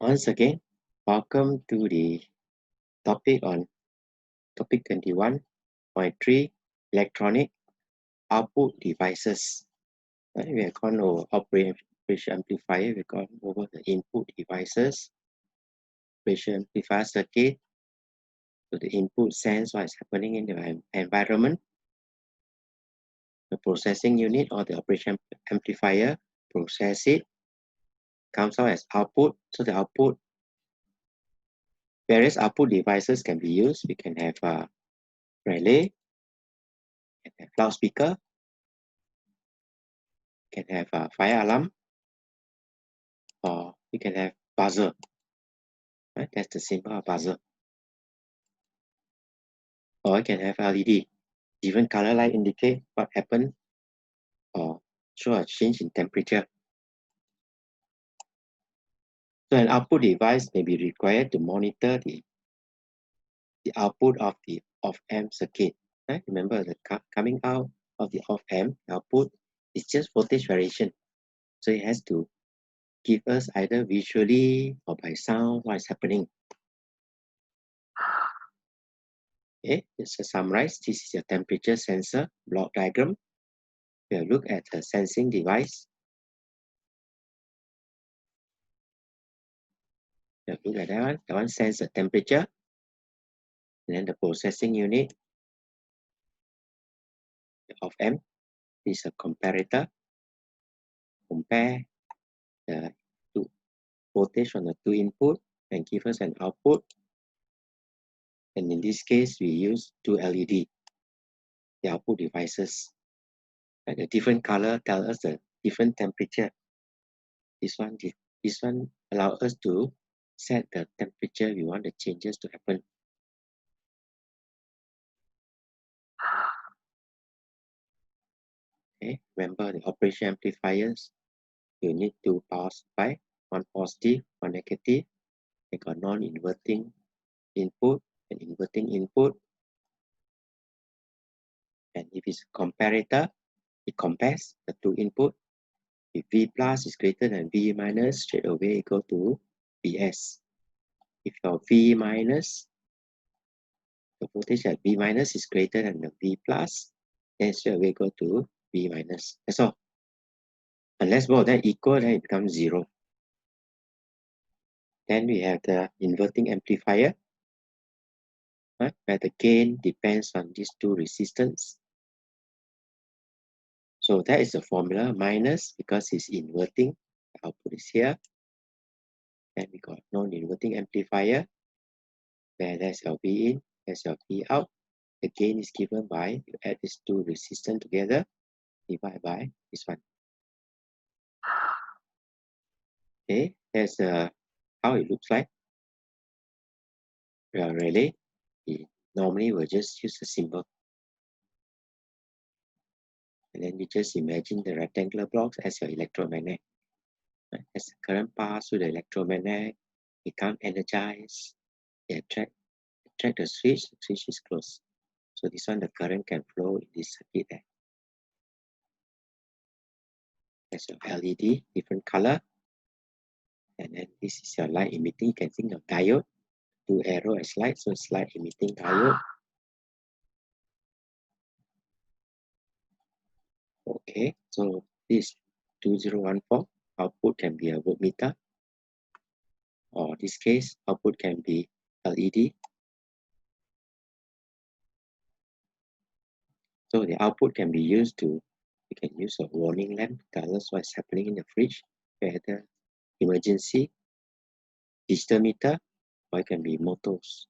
Once again, welcome to the topic on topic 21.3 electronic output devices. We have gone over operation amplifier, we've gone over the input devices, operation amplifier circuit. So the input sense what is happening in the environment. The processing unit or the operation amplifier process it, comes out as output. So the output, various output devices can be used. We can have a relay, can have loudspeaker, can have a fire alarm, or you can have buzzer. Right? That's the symbol of buzzer. Or you can have LED. Different color light indicate what happened or show a change in temperature. So an output device may be required to monitor the output of the op-amp circuit. Right? Remember, the coming out of the op-amp output is just voltage variation. So it has to give us either visually or by sound what is happening. Okay, just to summarize, this is your temperature sensor block diagram. We'll look at the sensing device. We'll look at that one. That one senses the temperature. And then the processing unit of amp is a comparator. Compare the two voltage on the two input and give us an output. And in this case, we use two LED, the output devices. And the different color tell us the different temperature. This one allows us to set the temperature we want the changes to happen. Okay, remember the operation amplifiers, you need two power supply, one positive, one negative. They got non-inverting input and inverting input. And if it's a comparator, it compares the two input. If V plus is greater than V minus, straight away it go to Vs. If your V minus, the voltage at V minus is greater than the V plus, then straight away go to V minus. That's all. Unless both of them equal, then it becomes 0. Then we have the inverting amplifier, right, where the gain depends on these two resistance. So that is the formula, minus because it's inverting. The output is here. Then we got non-inverting amplifier, where there's your V in, there's your V out. The gain is given by, you add these two resistance together, divide by this one. Okay, that's how it looks like. Relay, normally we'll just use a symbol. And then you just imagine the rectangular blocks as your electromagnet. Right? As the current passes through the electromagnet, become energized, they attract the switch is closed. So this one, the current can flow in this circuit there. That's your LED, different color. And then this is your light emitting. You can think of diode, two arrow as light, so it's light emitting diode. Okay, so this 2014 output can be a voltmeter, or this case, output can be LED. So the output can be used to, you can use a warning lamp to tell us what's happening in the fridge, whether emergency, digital meter, or it can be motors.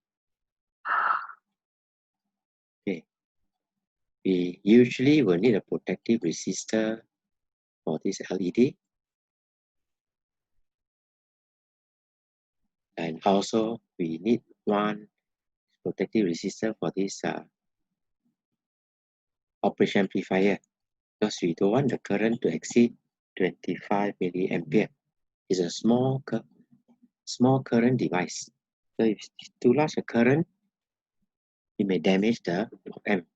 Okay. We usually will need a protective resistor for this LED. And also we need one protective resistor for this operation amplifier, because we don't want the current to exceed 25 milliampere. It's a small current device. So if it's too large a current, it may damage the amp.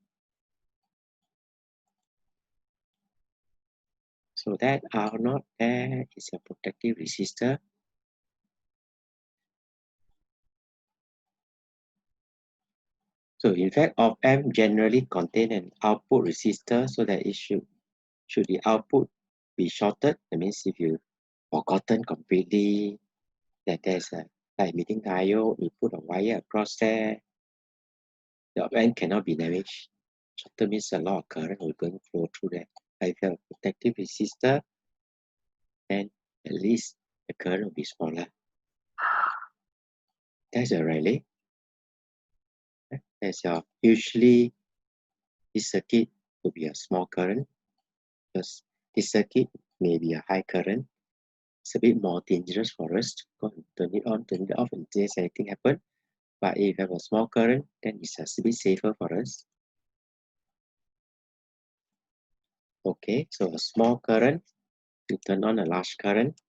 So that R0 there is a protective resistor. So in fact, op-amp generally contain an output resistor so that it should the output be shorted, that means if you forgotten completely that there's a emitting diode, you put a wire across there, the op-amp cannot be damaged. Shorter means a lot of current will going to flow through there. If you have a protective resistor, then at least the current will be smaller. That's a relay. That's usually this circuit will be a small current because this circuit may be a high current. It's a bit more dangerous for us to go and turn it on, turn it off in case anything happen. But if you have a small current, then it's a bit safer for us. Okay, so a small current, you turn on a large current.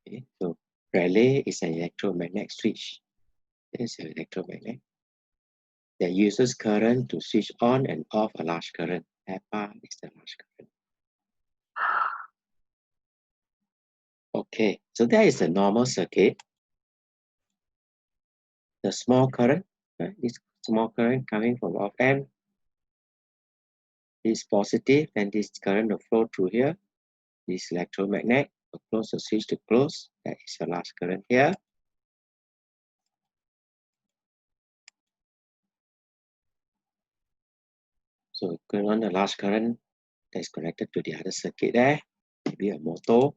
Okay, so relay is an electromagnetic switch. This is an electromagnet that uses current to switch on and off a large current. EPA is the large current. Okay, so that is the normal circuit. The small current, this small current coming from op-amp is positive, and this current will flow through here. This electromagnet will close the switch to close. That is a large current here. So going on the large current that is connected to the other circuit there, maybe a motor.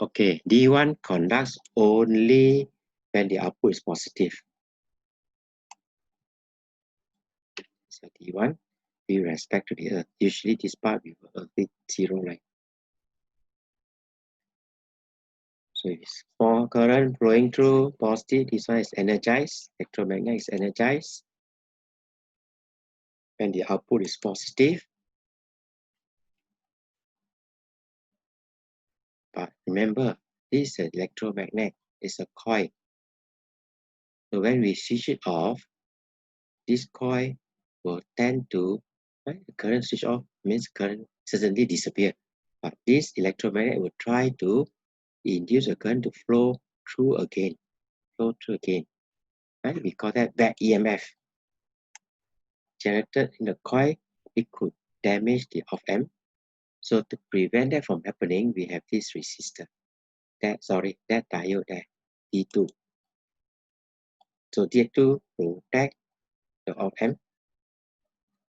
Okay, D1 conducts only when the output is positive. So D1 with respect to the earth. Usually this part we will with 0 line. So it's small current flowing through positive, this one is energized, electromagnet is energized. When the output is positive. But remember, this is an electromagnet, it's a coil. So when we switch it off, this coil will tend to, right? The current switch off means current suddenly disappear. But this electromagnet will try to induce a current to flow through again. Right? We call that back EMF. Generated in the coil, it could damage the op-amp. So to prevent that from happening, we have this resistor. That diode there, D2. So D2 protect the op-amp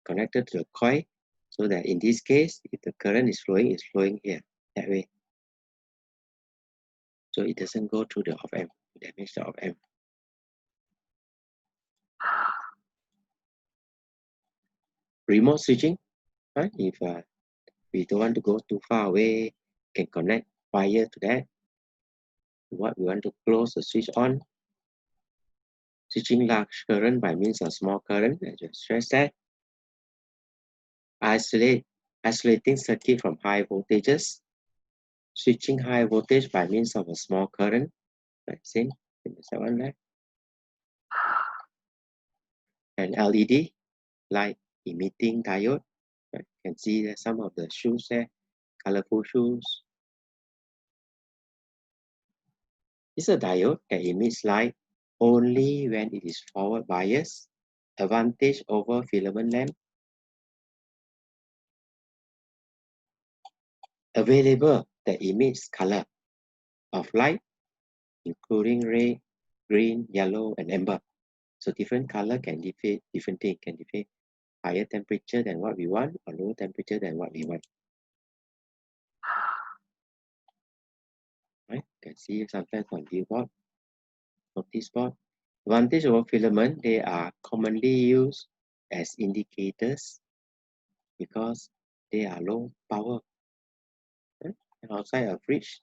connected to the coil, so that in this case, if the current is flowing, it's flowing here, that way. So it doesn't go through the op-amp, damage the op-amp. Remote switching, right? If we don't want to go too far away, can connect wire to that. What we want to close the switch on. Switching large current by means of small current, I just stress that. Isolating circuit from high voltages. Switching high voltage by means of a small current, like same, that one there. And LED, light emitting diode. Right? You can see there some of the shoes there, colorful shoes. It's a diode that emits light only when it is forward biased, advantage over filament lamp. Available that emits color of light, including red, green, yellow, and amber. So different color can indicate different thing, can indicate higher temperature than what we want or lower temperature than what we want. Right? You can see sometimes on billboard, notice board. Advantage over filament, they are commonly used as indicators because they are low power. Right? And outside a fridge,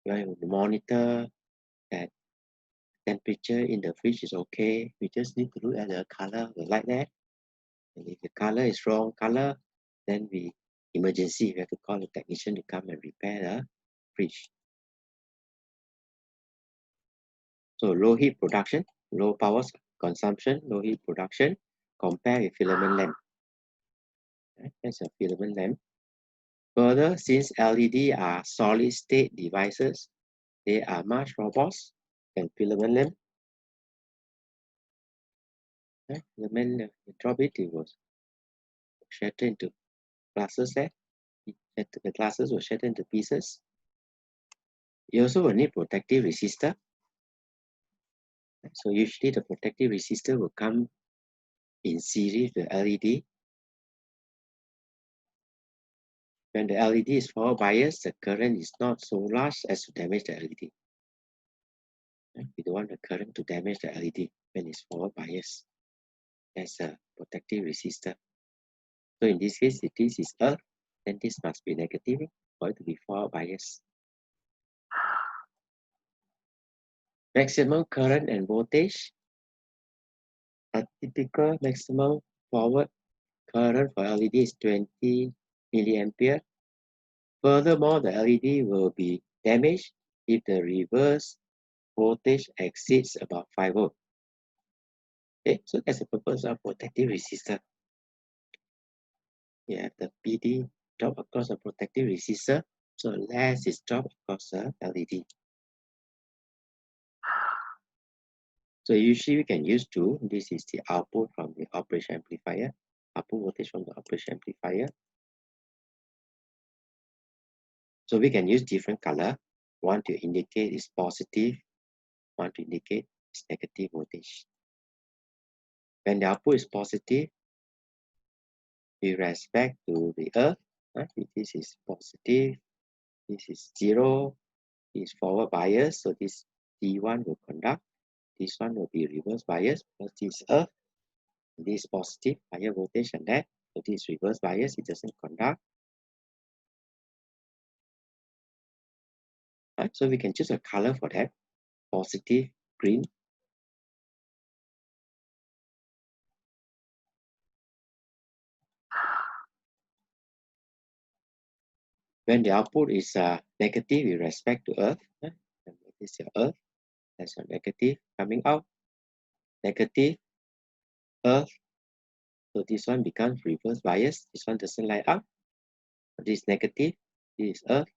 you want to monitor that temperature in the fridge is okay. We just need to look at the color of the light there. And if the color is wrong color, then we emergency, we have to call the technician to come and repair the fridge. So low heat production, low power consumption, low heat production, compare with filament lamp. Right? That's a filament lamp. Further, since LED are solid state devices, they are much robust than filament lamp. Right? Filament lamp, you drop it, it was shattered into glasses there. The glasses will shatter into pieces. You also will need protective resistor. So usually the protective resistor will come in series with LED. When the LED is forward biased, the current is not so large as to damage the LED. We don't want the current to damage the LED when it's forward biased. That's a protective resistor. So in this case, if this is earth, then this must be negative for it to be forward biased. Maximum current and voltage. A typical maximum forward current for LED is 20 milliampere. Furthermore, the LED will be damaged if the reverse voltage exceeds about 5 volts. Okay, so that's the purpose of protective resistor. You have the PD drop across a protective resistor, so less is dropped across the LED. So usually we can use two. This is the output from the operation amplifier, output voltage from the operation amplifier. So we can use different color. One to indicate is positive, one to indicate is negative voltage. When the output is positive, with respect to the earth, this is positive, this is 0, this is forward bias, so this D1 will conduct, this one will be reverse bias because this is earth, this is positive, higher voltage than that, so this is reverse bias, it doesn't conduct. Right, so we can choose a color for that, positive, green. When the output is negative with respect to earth, this is your earth, that's a negative coming out, negative, earth, so this one becomes reverse bias, this one doesn't light up, this is negative, this is earth,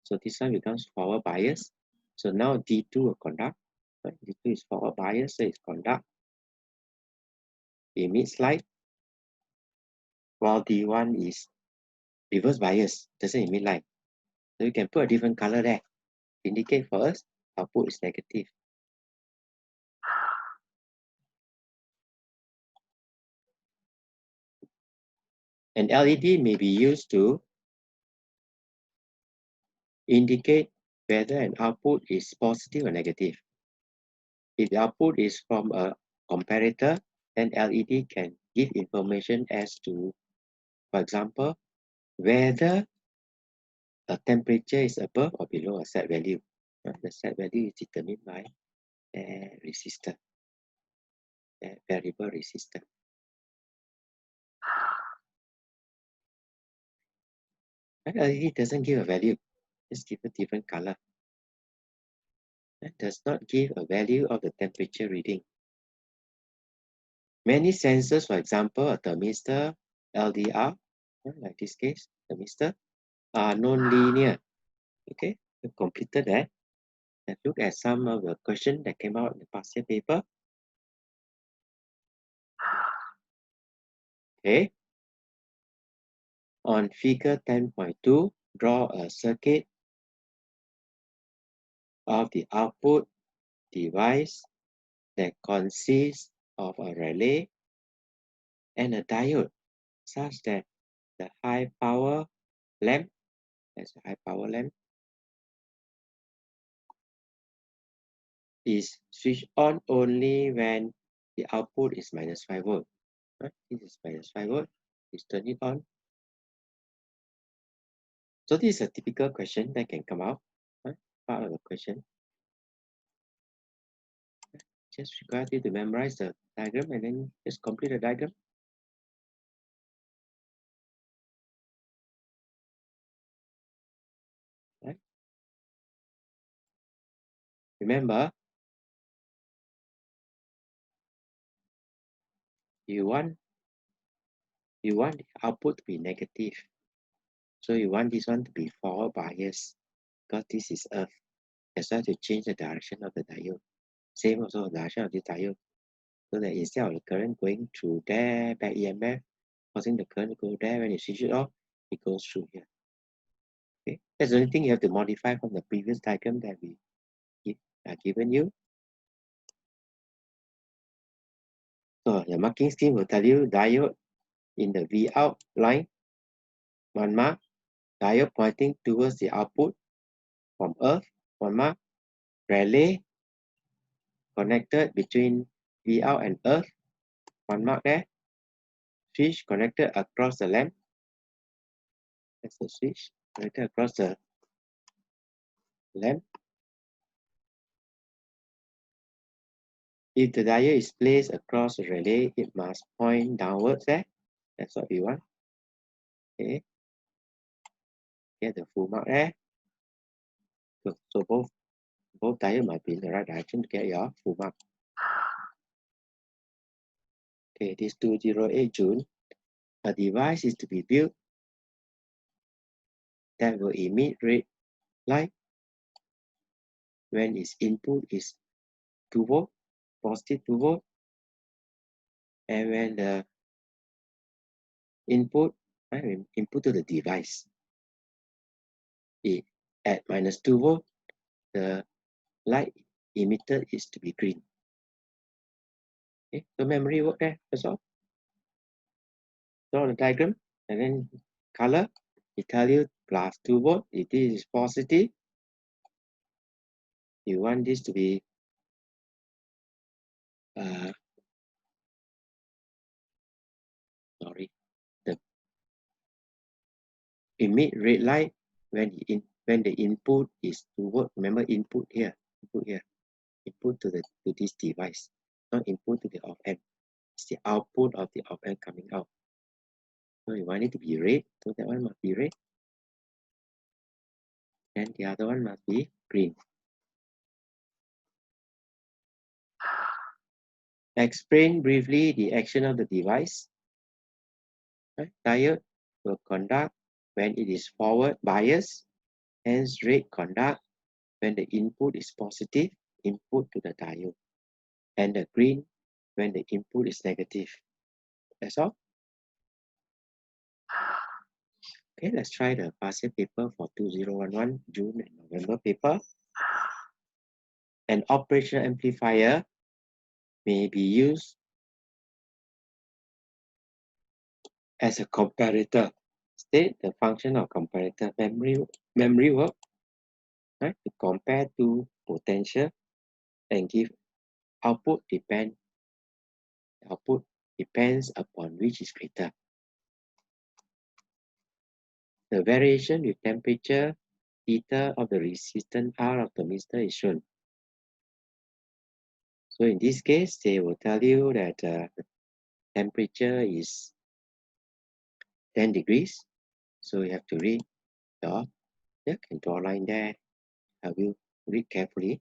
so this one becomes forward bias. So now D2 will conduct, right? D2 is forward bias, so it's conduct, emits light, while D1 is reverse bias, doesn't emit light. So you can put a different color there, indicate for us output is negative. An LED may be used to indicate whether an output is positive or negative. If the output is from a comparator, then LED can give information as to, for example, whether a temperature is above or below a set value. The set value is determined by the resistor, the variable resistor. LED doesn't give a value, just give a different color. It does not give a value of the temperature reading. Many sensors, for example, a thermistor, LDR, like this case, thermistor, are non-linear. Okay, we completed that. Let's look at some of the questions that came out in the past year paper. Okay. On figure 10.2, draw a circuit of the output device that consists of a relay and a diode such that the high power lamp, that's a high power lamp, is switched on only when the output is minus 5 volt. This is minus 5 volt, please turn it on. So this is a typical question that can come out, part of the question. Just require you to memorize the diagram and then just complete the diagram. Right? Remember, You want the output to be negative. So you want this one to be forward bias because this is earth. That's why to change the direction of the diode. Same also the direction of this diode. So that instead of the current going through there, back EMF, causing the current to go there, when you switch it off, it goes through here. Okay, that's the only thing you have to modify from the previous diagram that we given you. So the marking scheme will tell you diode in the V out line, one mark, diode pointing towards the output from earth, one mark, relay connected between V out and earth, one mark there, switch connected across the lamp, that's the switch connected across the lamp. If the diode is placed across the relay, it must point downwards there. That's what we want. Okay. Get the full mark there. So both diode must be in the right direction to get your full mark. Okay, this 208 June, a device is to be built that will emit red light when its input is 2 volt, positive 2 volt, and when the input to the device is at minus 2 volt, the light emitted is to be green. Okay, so memory work there, that's all. Draw the diagram, and then color, it tell you plus 2 volt, if this is positive, you want this to be the emit red light when the input is 2 volt. Remember input here, input to this device, not input to the op amp. It's the output of the op amp coming out. So you want it to be red, so that one must be red, and the other one must be green. Explain briefly the action of the device. Right? Diode will conduct when it is forward biased, hence red conduct when the input is positive, input to the diode, and the green when the input is negative. That's all. Okay, let's try the past year paper for 2011 June and November paper. An operational amplifier may be used as a comparator. State the function of comparator. Memory work, right? To compare two potential and give output depends upon which is greater. The variation with temperature theta of the resistance R of the thermistor is shown. So in this case, they will tell you that the temperature is 10 degrees. So you have to read you can draw a line there. I will read carefully.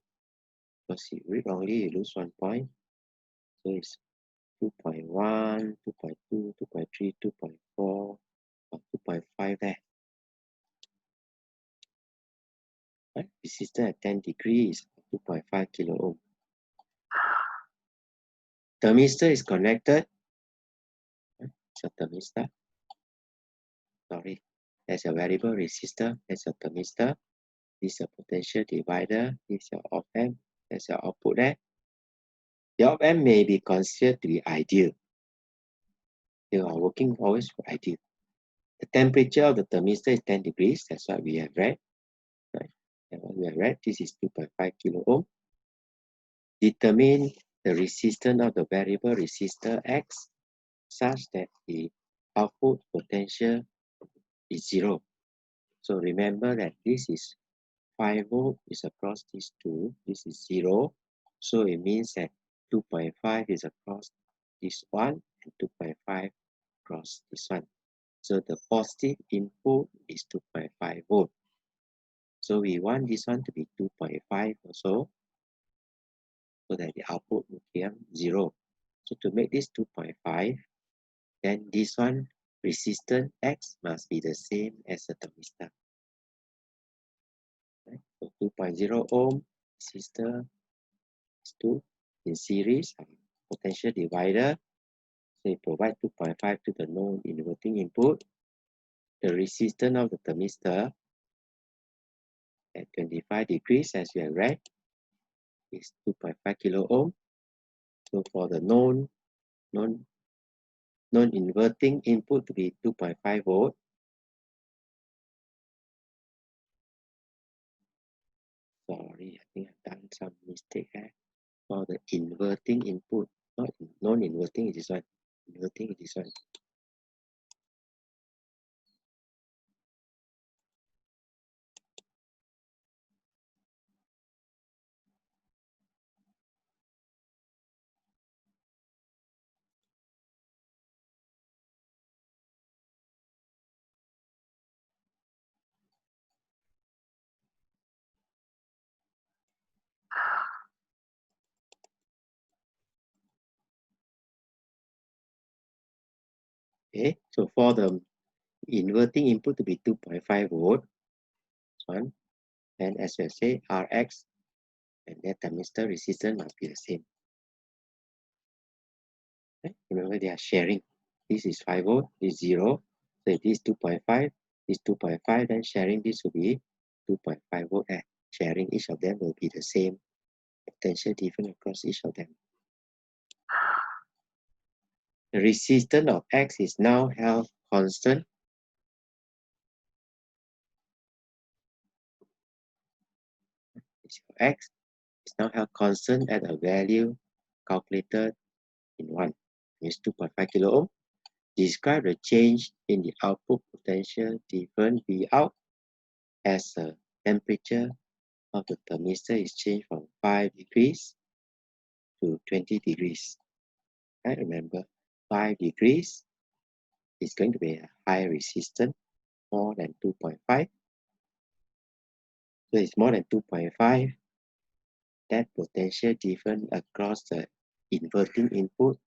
Because if you read wrongly, you lose 1 point. So it's 2.1, 2.2, 2.3, 2.4, or 2.5 there. Right? Resistance at 10 degrees is 2.5 kilo ohm. Thermistor is connected. It's a thermistor. Sorry. There's a variable resistor. There's a thermistor. This is a potential divider. This is your op amp. There's your output there. The op amp may be considered to be ideal. You are working always for ideal. The temperature of the thermistor is 10 degrees. That's what we have read. Right? And what we have read, this is 2.5 kilo ohm. Determine the resistance of the variable resistor X such that the output potential is 0. So remember that this is 5 volt is across these two. This is 0. So it means that 2.5 is across this one and 2.5 across this one. So the positive input is 2.5 volt. So we want this one to be 2.5 also, so that the output will become 0. So to make this 2.5, then this one resistance X must be the same as the thermistor. Right? So 2.0 ohm resistor is 2 in series, potential divider. So it provides 2.5 to the non-inverting input. The resistance of the thermistor at 25 degrees, as we have read, is 2.5 kilo ohm. So for the non-inverting input to be 2.5 volt. Sorry, I think I've done some mistake here. For the inverting input, not non-inverting is this one. Inverting is this one. Okay, so for the inverting input to be 2.5 volt, one, and as I say, Rx and that thermistor resistance must be the same. Okay? Remember, they are sharing. This is 5 volt, this is 0. So if this is 2.5, this 2.5, then sharing this will be 2.5 volt. Sharing each of them will be the same potential difference across each of them. The resistance of X is now held constant. X is now held constant at a value calculated in 1, is 2.5 kilo ohm. Describe the change in the output potential difference V out as the temperature of the thermistor is changed from 5 degrees to 20 degrees. I remember 5 degrees is going to be a high resistance, more than 2.5. So it's more than 2.5. That potential difference across the inverting input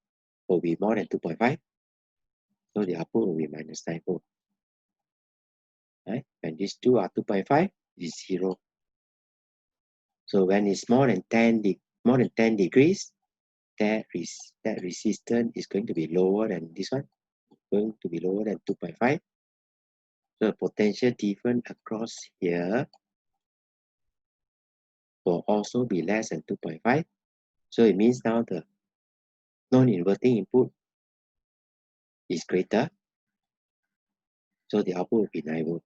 will be more than 2.5. So the output will be minus 9 volt. Right? When these two are 2.5, it's 0. So when it's more than 10 degrees, that resistance is going to be lower than this one, going to be lower than 2.5. So the potential difference across here will also be less than 2.5. So it means now the non-inverting input is greater. So the output will be 9 volt.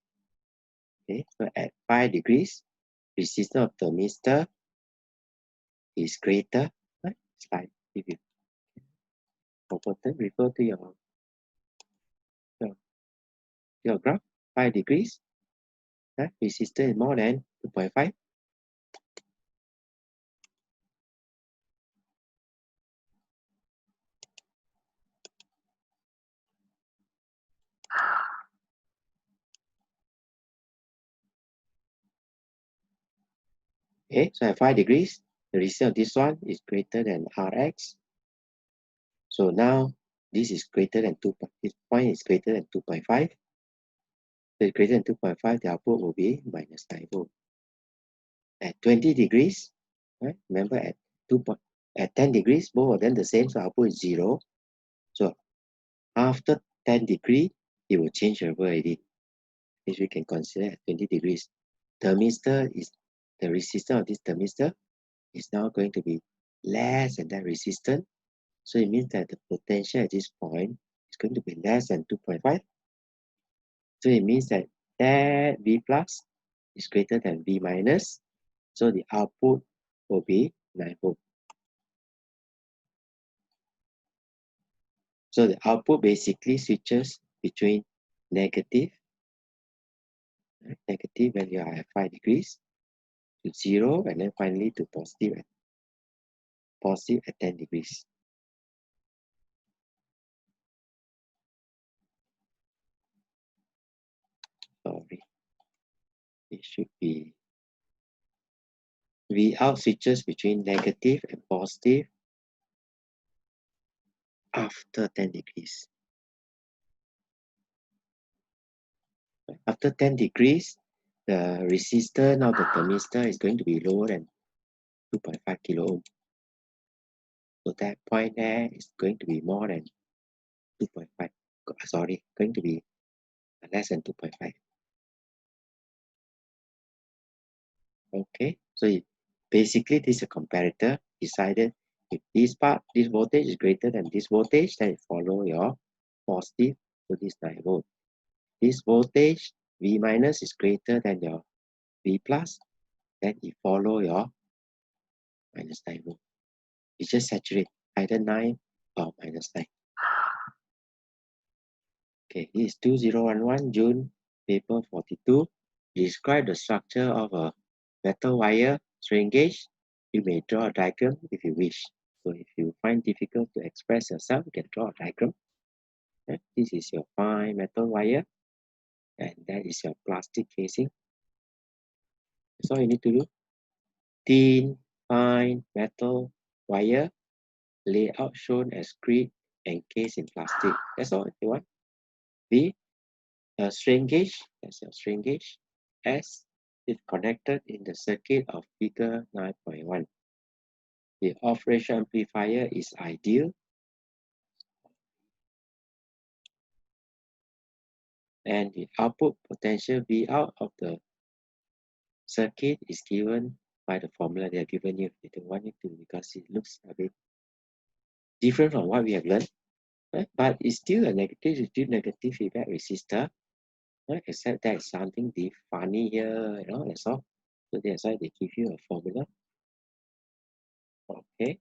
Okay, so at 5 degrees, resistance of thermistor is greater. Right? Slide, if you forgotten, refer to your graph. 5 degrees, right? Resistance is more than 2.5. Okay, so at 5 degrees, the resistance of this one is greater than Rx. So now this is greater than 2. This point is greater than 2.5. So it's greater than 2.5, the output will be minus 9 volt. At 20 degrees, right? Remember at 10 degrees, both of them the same, so output is 0. So after 10 degrees, it will change over already. Which we can consider at 20 degrees. Thermistor is the resistance of this thermistor is now going to be less than that resistance. So it means that the potential at this point is going to be less than 2.5. So it means that V plus is greater than V minus. So the output will be 9 volt. So the output basically switches between negative when you are at 5 degrees to 0, and then finally to positive at 10 degrees. Sorry, it should be V out switches between negative and positive after 10 degrees. After 10 degrees, the resistor, now the thermistor, is going to be lower than 2.5 kilo ohm. So that point there is going to be more than 2.5. Sorry, going to be less than 2.5. Okay, so basically this is a comparator decided if this voltage is greater than this voltage, then it follow your positive to this diode. This voltage V minus is greater than your V plus, then it follow your minus diode. It just saturate either 9 or minus 9. Okay, this is 2011 June paper 42. Describe the structure of a metal wire strain gauge. You may draw a diagram if you wish. So if you find difficult to express yourself, you can draw a diagram. Okay? This is your fine metal wire, and that is your plastic casing. That's all you need to do. Thin, fine metal wire, layout shown as grid encased in plastic. That's all you want. B, a strain gauge, that's your strain gauge. S, is connected in the circuit of figure 9.1. The off-ratio amplifier is ideal, and the output potential V out of the circuit is given by the formula they have given you. They don't want you to because it looks a bit different from what we have learned, right? But it's still a negative feedback resistor, right? Except that something funny here, that's all. So that's why they give you a formula. Okay.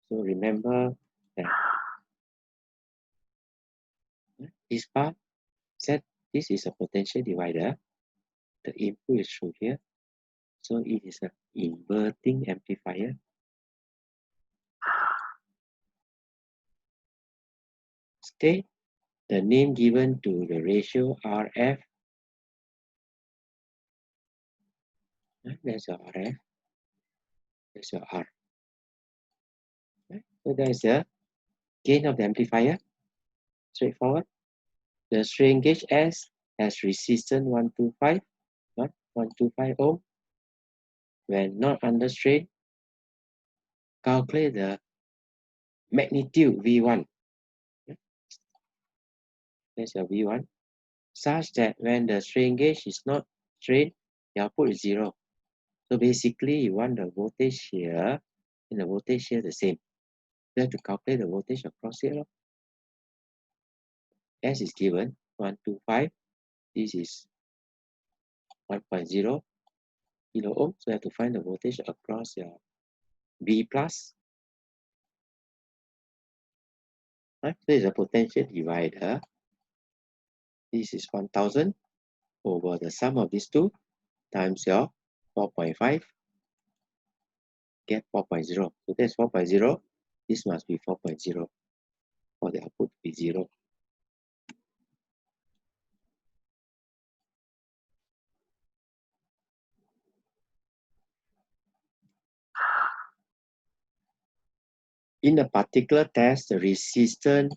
So remember that this part said this is a potential divider. The input is through here. So it is an inverting amplifier. State the name given to the ratio RF. There's your RF. There's your R. So there's the gain of the amplifier. Straightforward. The strain gauge S has resistance 125, 125 ohm. When not under strain, calculate the magnitude V1. There's your V1. Such that when the strain gauge is not strained, the output is 0. So basically, you want the voltage here and the voltage here the same. You have to calculate the voltage across here. S is given 125. This is 1.0 kilo ohm. So you have to find the voltage across your V plus. Right? So it's a potential divider. This is 1000 over the sum of these two times your 4.5. Get 4.0. So that's 4.0. This must be 4.0 for the output to be 0. In a particular test, the resistance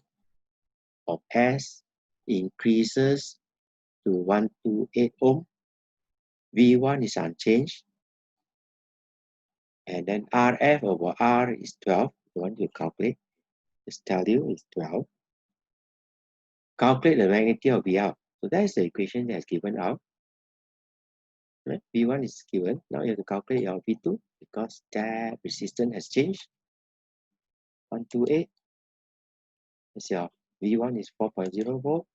of S increases to 128 ohm. V1 is unchanged. And then RF over R is 12. You want to calculate, just tell you it's 12. Calculate the magnitude of V out. So that is the equation that's given out. Right? V1 is given. Now you have to calculate your V2 because that resistance has changed. 128. That's your V1 is 4.0 volt.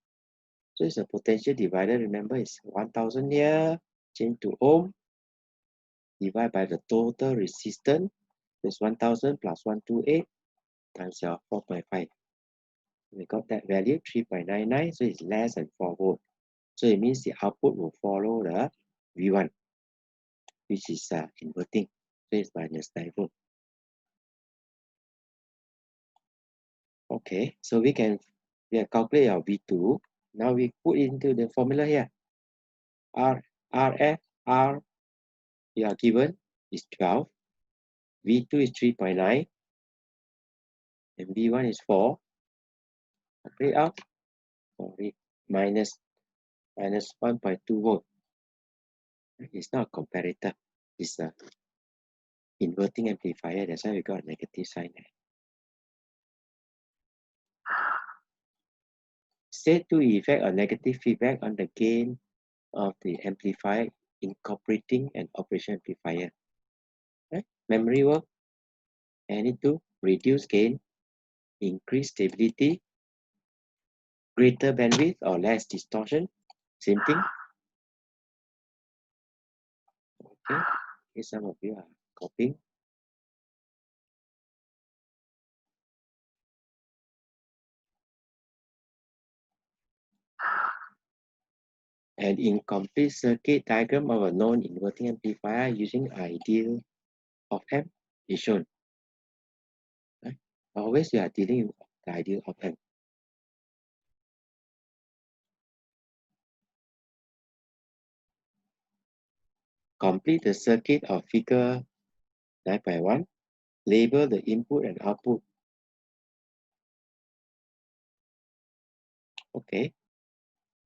So it's a potential divider. Remember, it's 1000 here, change to ohm, divide by the total resistance. That's 1000 plus 128 times your 4.5. We got that value 3.99, so it's less than 4 volt. So it means the output will follow the V1, which is inverting. So it's minus 9 volt. Okay, so we can calculate our V2. Now we put into the formula here. RF, R, you are given is 12. V2 is 3.9. and V1 is 4. Calculate out. Sorry, minus 1.2 volt. It's not a comparator. It's a inverting amplifier. That's why we got a negative sign there. State 2 effect or negative feedback on the gain of the amplifier incorporating an operation amplifier. Right? Memory work. I need to reduce gain, increase stability, greater bandwidth or less distortion. Same thing. Okay. Okay, some of you are copying. An incomplete circuit diagram of a non-inverting amplifier using ideal op-amp is shown. Right? Always we are dealing with the ideal op-amp. Complete the circuit of figure 9.1. Label the input and output. Okay.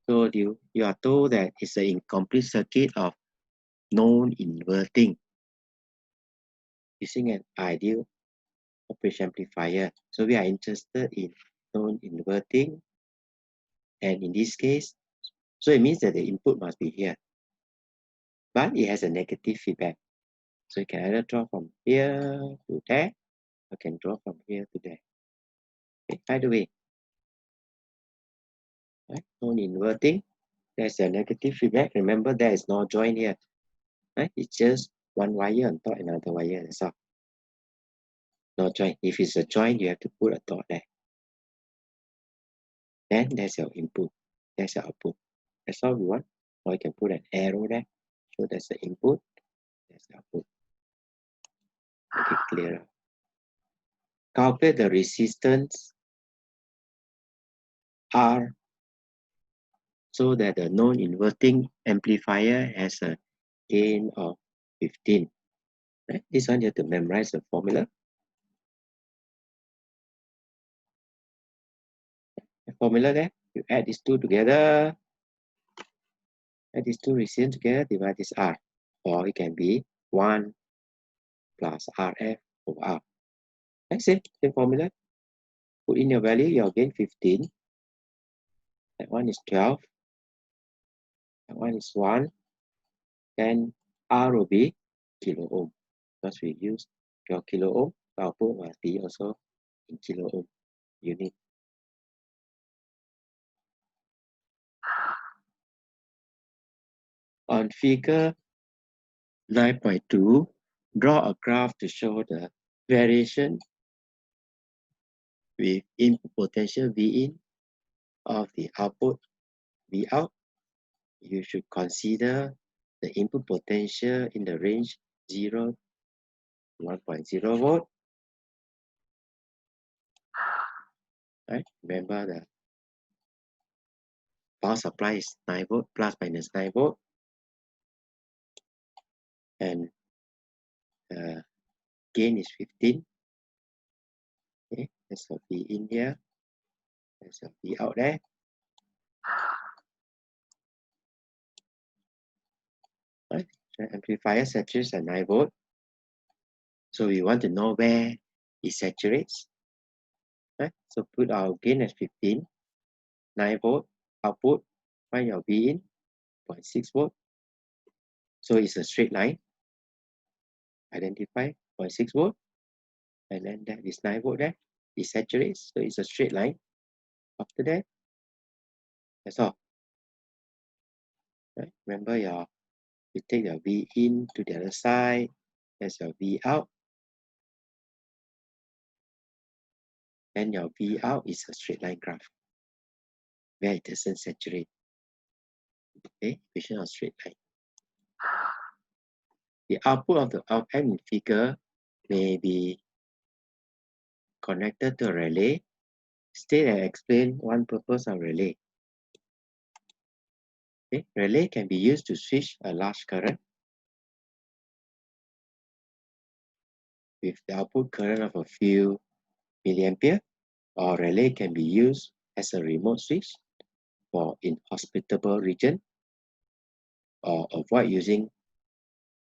So you are told that it's an incomplete circuit of non-inverting using an ideal operation amplifier. So we are interested in non-inverting, and in this case, so it means that the input must be here, but it has a negative feedback. So you can either draw from here to there, or can draw from here to there. Okay, by the way, right, non-inverting, there's a negative feedback. Remember, there is no joint here. Right? It's just one wire on top another wire, that's all. No joint. If it's a joint, you have to put a dot there. Then there's your input. There's your output. That's all we want. Or you can put an arrow there. So that's the input. That's the output. Make it clearer. Calculate the resistance R so that the non-inverting amplifier has a gain of 15. Right? This one you have to memorize the formula. The formula there, you add these two together, add these two resistance together, divide this R. Or it can be 1 plus RF over R. That's it, same formula. Put in your value, you'll gain 15. That one is 12. That one is 1. Then R will be kilo ohm. Because we use 12 kilo ohm, output must be also in kilo ohm unit. On figure 9.2, draw a graph to show the variation with input potential V in of the output V out. You should consider the input potential in the range 0 to 1.0 volt. Right? Remember the power supply is 9 volt plus minus 9 volt. And gain is 15. Okay, there's a V in here. There's a V out there. Right? The amplifier saturates at 9 volt. So we want to know where it saturates. Right? So put our gain as 15, 9 volt, output, find your V in, 0.6 volt. So it's a straight line. Identify 0.6 volt. And then that is 9 volt there. It saturates, so it's a straight line. After that, that's all. Right? Remember you take your V in to the other side, that's your V out. Then your V out is a straight line graph where it doesn't saturate. Okay, equation of straight line. The output of the op-amp figure may be connected to a relay. State and explain one purpose of relay. Okay, relay can be used to switch a large current with the output current of a few milliampere, or relay can be used as a remote switch for inhospitable region, or avoid using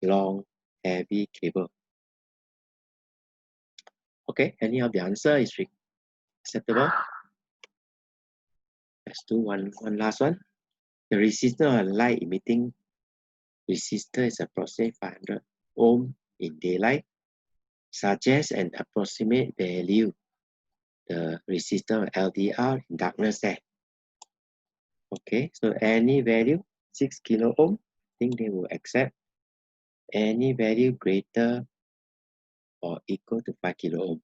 long, heavy cable. Okay, any of the answer is acceptable? Let's do one last one. The resistor of light emitting resistor is approximately 500 ohm in daylight. Suggest an approximate value, the resistor of LDR in darkness there. Okay, so any value, 6 kilo ohm, I think they will accept any value greater or equal to 5 kilo ohm.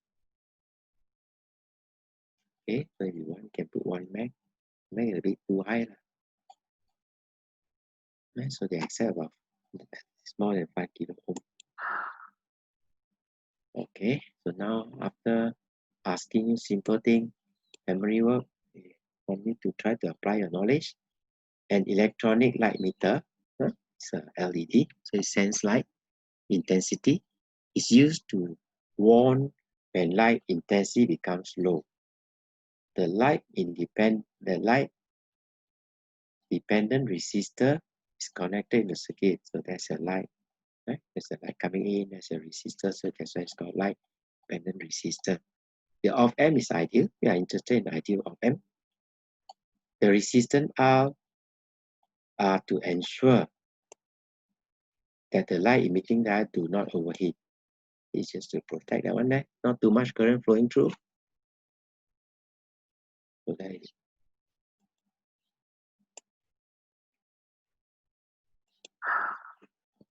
Okay, so if you want, you can put 1 meg. Meg is a bit too high. Right? So they accept about it's more than 5 kilo ohm. Okay, so now after asking you simple thing, memory work, you need to try to apply your knowledge. An electronic light meter, it's a LED, so it sends light intensity. It's used to warn when light intensity becomes low. The light dependent resistor is connected in the circuit, so there's a light, right? There's a light coming in, there's a resistor, so that's why it's called light dependent resistor. The op-amp is ideal. We are interested in ideal op-amp. The resistance are to ensure that the light emitting diode do not overheat. It's just to protect that one there, not too much current flowing through. So that is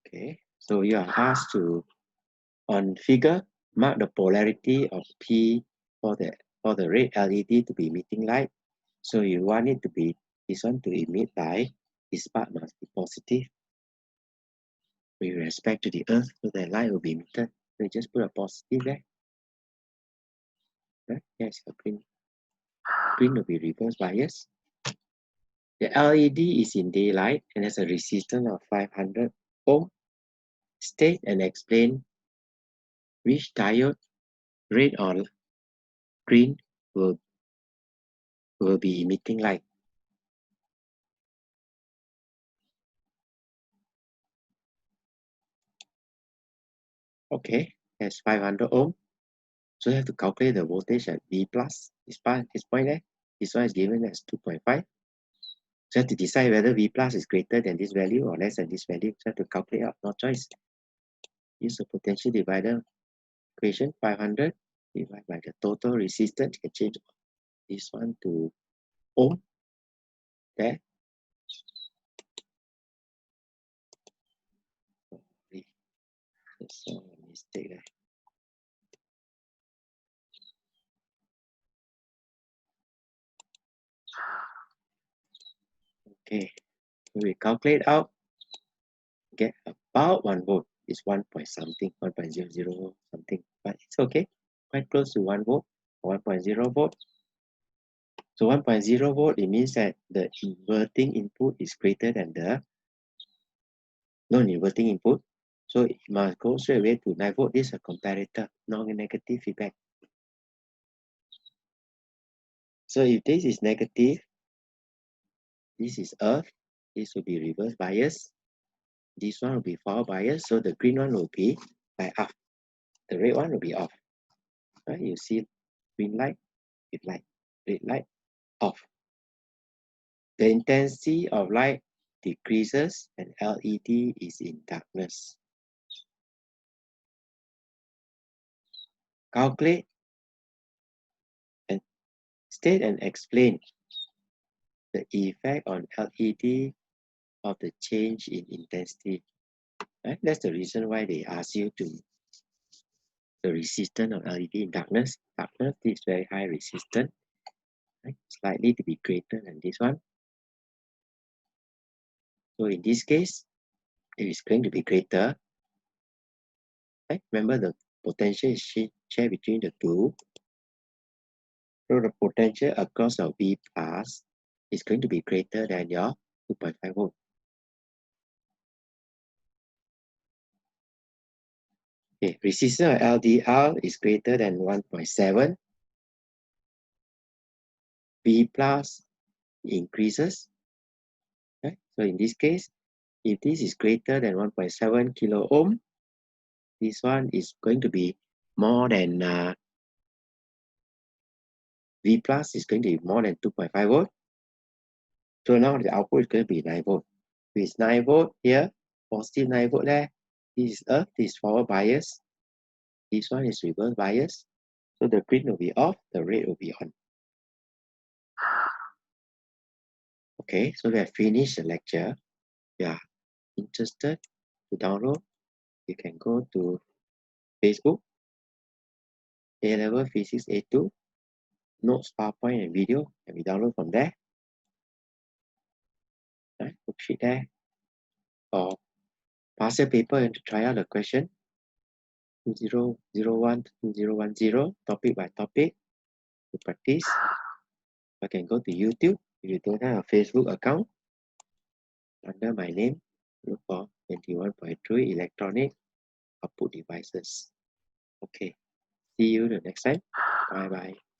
okay. So you are asked to, on figure, mark the polarity of P for the red LED to be emitting light. So you want it to be this one to emit light. This part must be positive with respect to the earth, so the light will be emitted. So you just put a positive there. Right? Yes, a green. Green will be reverse bias. The LED is in daylight and has a resistance of 500 ohm. State and explain which diode, red or green, will be emitting light. Okay, that's 500 ohm. So you have to calculate the voltage at V plus. This point there, this one is given as 2.5. So you have to decide whether V plus is greater than this value or less than this value. So you have to calculate out, no choice. Use the potential divider equation, 500 divided by the total resistance. You can change this one to ohm. There. That's a mistake there. Okay, we calculate out, get about 1 volt. It's 1 point something, 1.00 something, but it's okay. Quite close to 1 volt, 1.0 volt. So 1.0 volt, it means that the inverting input is greater than the non-inverting input. So it must go straight away to 9 volt. This is a comparator, non-negative feedback. So if this is negative, this is earth, this will be reverse bias. This one will be forward bias, so the green one will be by off. The red one will be off. Right? You see green light, with light, red light, off. The intensity of light decreases and LED is in darkness. Calculate and state and explain the effect on LED of the change in intensity. Right? That's the reason why they ask you to the resistance of LED in darkness. Darkness is very high resistance, right? It's likely to be greater than this one. So in this case, it is going to be greater. Right? Remember the potential is shared between the two. So the potential across your V plus is going to be greater than your 2.5 volt. Okay, resistance of LDR is greater than 1.7. V plus increases. Okay? So in this case, if this is greater than 1.7 kilo ohm, this one is going to be more than V plus is going to be more than 2.5 volt. So now the output is going to be 9 volt. With 9 volt here, positive 9 volt there, this is forward bias. This one is reverse bias. So the green will be off, the red will be on. Okay, so we have finished the lecture. If you are interested to download, you can go to Facebook, A-Level Physics A2, Notes, PowerPoint, and video, and we download from there. Right, worksheet there. Or pass your paper and try out the question 2001 to 2010, topic by topic, to practice. You can go to YouTube. If you don't have a Facebook account, under my name, look for 21.3 electronic output devices. Okay, see you the next time. Bye bye.